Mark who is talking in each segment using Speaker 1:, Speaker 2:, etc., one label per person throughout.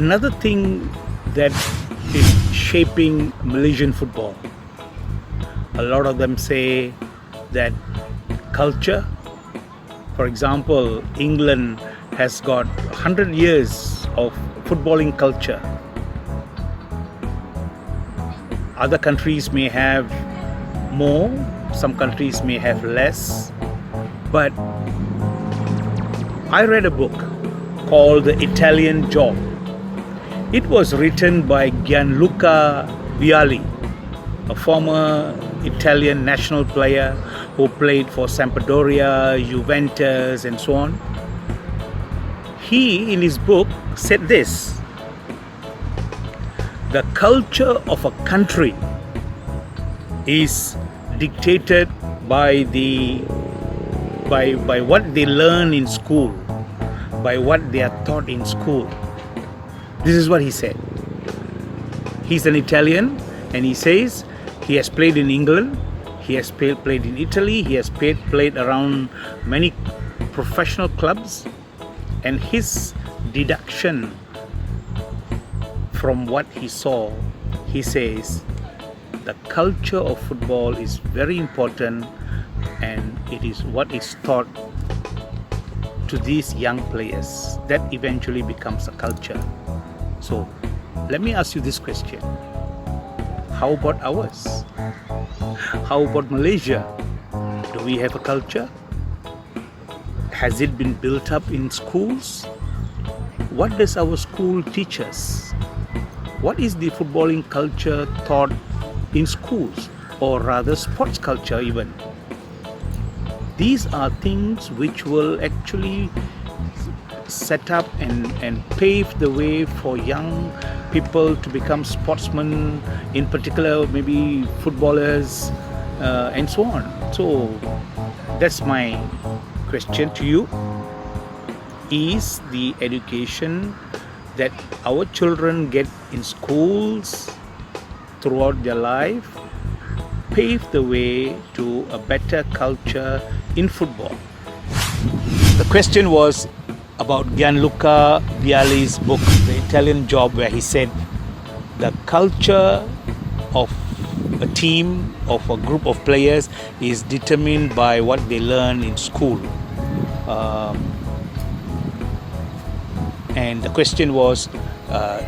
Speaker 1: Another thing that is shaping Malaysian football, a lot of them say that culture, for example, England has got 100 years of footballing culture. Other countries may have more, some countries may have less, but I read a book called The Italian Job. It was written by Gianluca Vialli, a former Italian national player who played for Sampdoria, Juventus, and so on. He, in his book, said this: the culture of a country is dictated by what they learn in school, by what they are taught in school. This is what he said. He's an Italian, and he says he has played in England, he has played in Italy, he has played around many professional clubs, and his deduction from what he saw, he says the culture of football is very important, and it is what is taught to these young players that eventually becomes a culture. So let me ask you this question: how about ours? How about Malaysia? Do we have a culture? Has it been built up in schools? What does our school teach us? What is the footballing culture taught in schools, or rather sports culture even? These are things which will actually set up and pave the way for young people to become sportsmen, in particular maybe footballers, and so on. So that's my question to you. Is the education that our children get in schools throughout their life pave the way to a better culture in football? The question was about Gianluca Vialli's book, The Italian Job, where he said the culture of a team, of a group of players, is determined by what they learn in school. And the question was,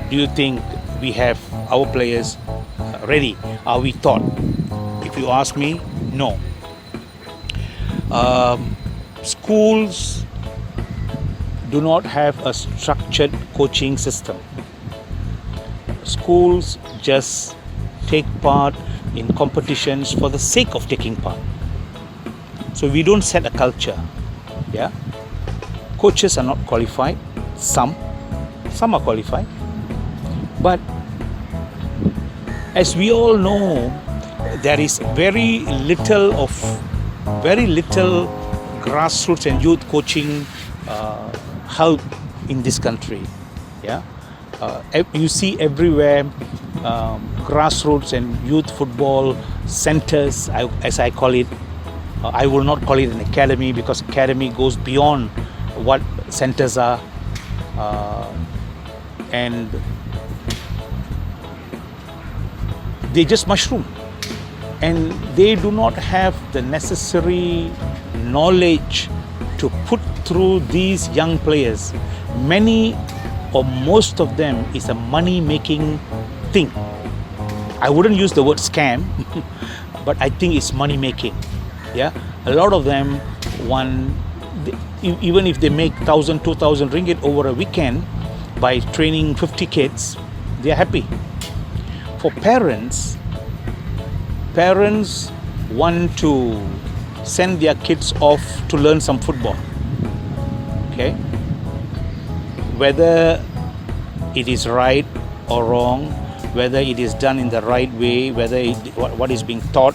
Speaker 1: do you think we have our players ready? Are we taught? If you ask me, no. Schools do not have a structured coaching system. Schools just take part in competitions for the sake of taking part. So we don't set a culture. Yeah, coaches are not qualified. Some are qualified, but as we all know, there is very little grassroots and youth coaching help in this country. Yeah, you see everywhere grassroots and youth football centers, as I call it. I will not call it an academy, because academy goes beyond what centers are, and they just mushroom, and they do not have the necessary knowledge to put through these young players. Many or most of them is a money-making thing. I wouldn't use the word scam, but I think it's money-making. Yeah, a lot of them even if they make 1,000, 2,000 ringgit over a weekend by training 50 kids, they are happy. For parents want to send their kids off to learn some football. Okay, whether it is right or wrong, whether it is done in the right way, whether what is being taught,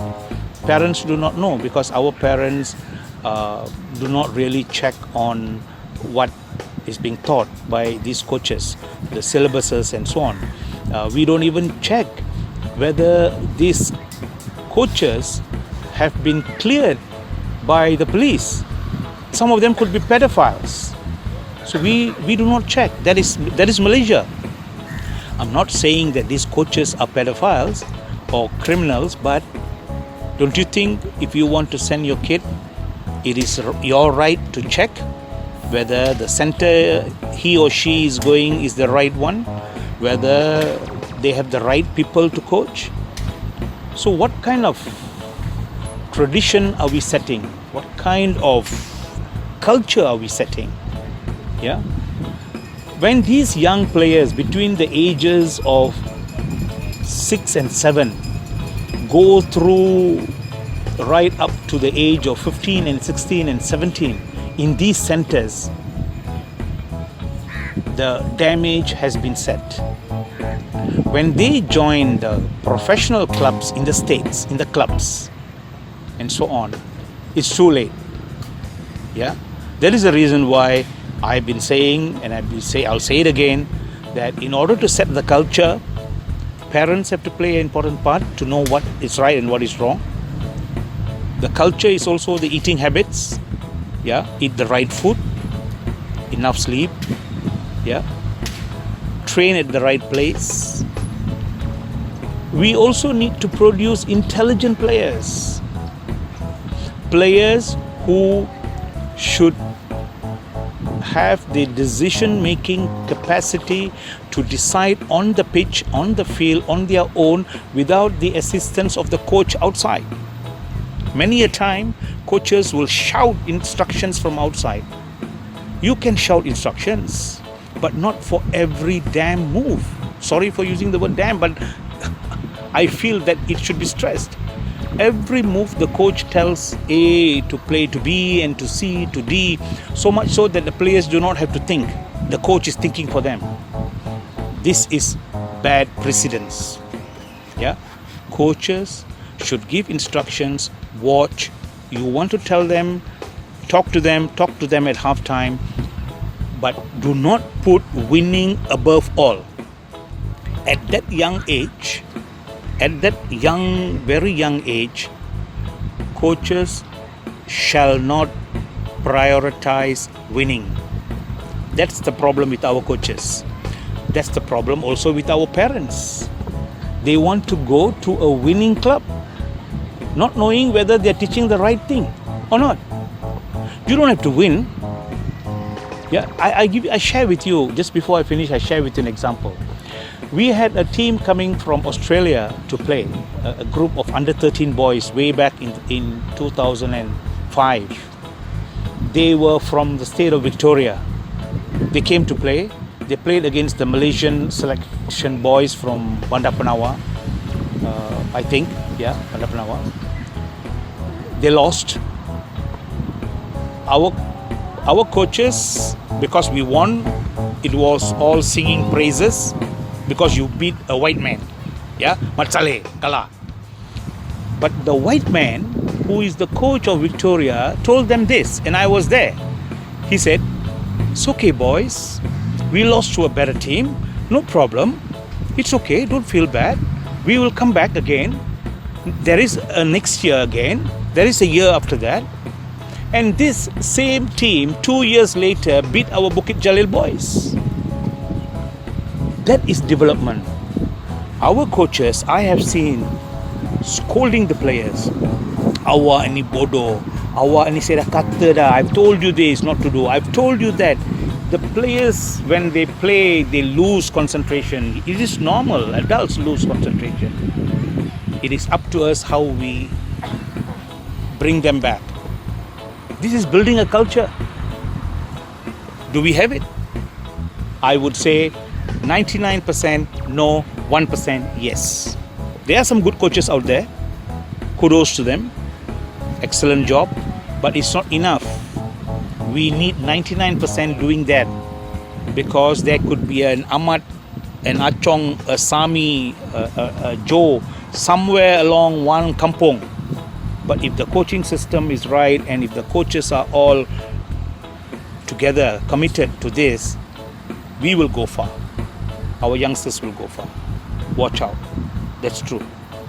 Speaker 1: parents do not know, because our parents do not really check on what is being taught by these coaches, the syllabuses and so on. We don't even check whether these coaches have been cleared by the police. Some of them could be pedophiles. So we do not check. That is Malaysia. I'm not saying that these coaches are pedophiles or criminals, but don't you think if you want to send your kid, it is your right to check whether the center he or she is going is the right one, whether they have the right people to coach? So what kind of tradition are we setting? What kind of culture are we setting? Yeah. When these young players between the ages of 6 and 7 go through right up to the age of 15 and 16 and 17 in these centers, the damage has been set. When they join the professional clubs in the states, in the clubs and so on, it's too late. Yeah, there is a reason why I've been saying, and I'll say it again, that in order to set the culture, parents have to play an important part to know what is right and what is wrong. The culture is also the eating habits. Yeah, eat the right food, enough sleep. Yeah, train at the right place. We also need to produce intelligent players. Players who should have the decision-making capacity to decide on the pitch, on the field, on their own without the assistance of the coach outside. Many a time, coaches will shout instructions from outside. You can shout instructions, but not for every damn move. Sorry for using the word damn, but I feel that it should be stressed. Every move the coach tells A to play to B and to C to D, so much so that the players do not have to think. The coach is thinking for them. This is bad precedence. Yeah, coaches should give instructions, watch. You want to tell them, talk to them at halftime, but do not put winning above all. At that young age, very young age, coaches shall not prioritize winning. That's the problem with our coaches. That's the problem also with our parents. They want to go to a winning club, not knowing whether they're teaching the right thing or not. You don't have to win. Yeah, I share with you, just before I finish, I share with you an example. We had a team coming from Australia to play, a group of under 13 boys way back in 2005. They were from the state of Victoria. They came to play. They played against the Malaysian selection boys from Bandar Penawa, I think. Yeah, Bandar Penawa. They lost. Our coaches, because we won, it was all singing praises because you beat a white man. Yeah, Matsale, Kala. But the white man, who is the coach of Victoria, told them this, and I was there. He said, "It's okay, boys. We lost to a better team. No problem. It's okay. Don't feel bad. We will come back again. There is a next year again. There is a year after that." And this same team 2 years later beat our Bukit Jalil boys. That is development. Our coaches, I have seen scolding the players. Awak ni bodoh. Awak ni saya dah kata dah. I've told you this not to do. I've told you that. The players, when they play, they lose concentration. It is normal. Adults lose concentration. It is up to us how we bring them back. This is building a culture. Do we have it? I would say 99% no, 1% yes. There are some good coaches out there. Kudos to them. Excellent job. But it's not enough. We need 99% doing that, because there could be an Ahmad, an Achong, a Sami, a Joe somewhere along one kampong. But if the coaching system is right, and if the coaches are all together committed to this, we will go far. Our youngsters will go far. Watch out. That's true.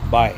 Speaker 1: Bye.